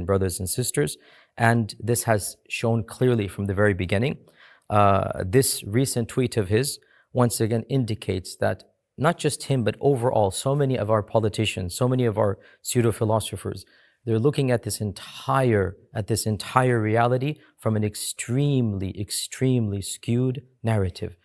brothers and sisters, and this has shown clearly from the very beginning. This recent tweet of his once again indicates that not just him, but overall, so many of our politicians, so many of our pseudo-philosophers, they're looking at this entire reality from an extremely skewed narrative.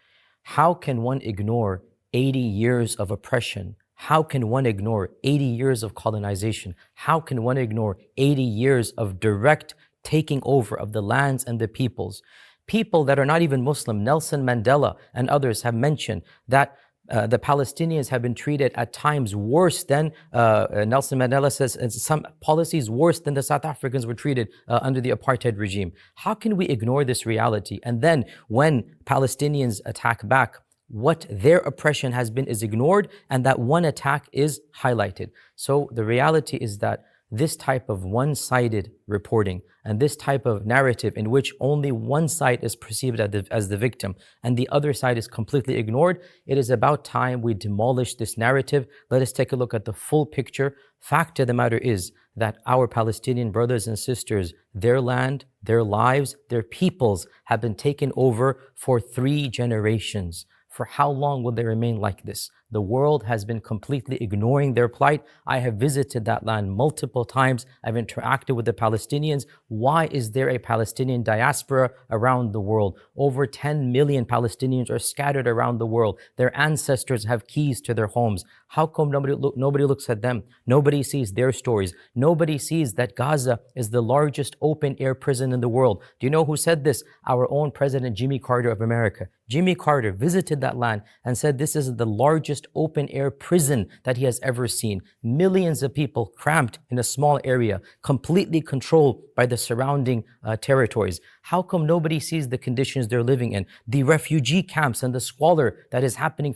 How can one ignore 80 years of oppression? How can one ignore 80 years of colonization? How can one ignore 80 years of direct taking over of the lands and the peoples? People that are not even Muslim, Nelson Mandela and others have mentioned that the Palestinians have been treated at times worse than, Nelson Mandela says, some policies worse than the South Africans were treated under the apartheid regime. How can we ignore this reality? And then when Palestinians attack back, what their oppression has been is ignored, and that one attack is highlighted. So the reality is that this type of one-sided reporting and this type of narrative in which only one side is perceived as the victim and the other side is completely ignored, it is about time we demolish this narrative. Let us take a look at the full picture. Fact of the matter is that our Palestinian brothers and sisters, their land, their lives, their peoples have been taken over for 3 generations. For how long will they remain like this? The world has been completely ignoring their plight. I have visited that land multiple times. I've interacted with the Palestinians. Why is there a Palestinian diaspora around the world? Over 10 million Palestinians are scattered around the world. Their ancestors have keys to their homes. How come nobody looks at them? Nobody sees their stories. Nobody sees that Gaza is the largest open-air prison in the world. Do you know who said this? Our own President Jimmy Carter of America. Jimmy Carter visited that land and said this is the largest open-air prison that he has ever seen. Millions of people cramped in a small area, completely controlled by the surrounding territories. How come nobody sees the conditions they're living in? The refugee camps and the squalor that is happening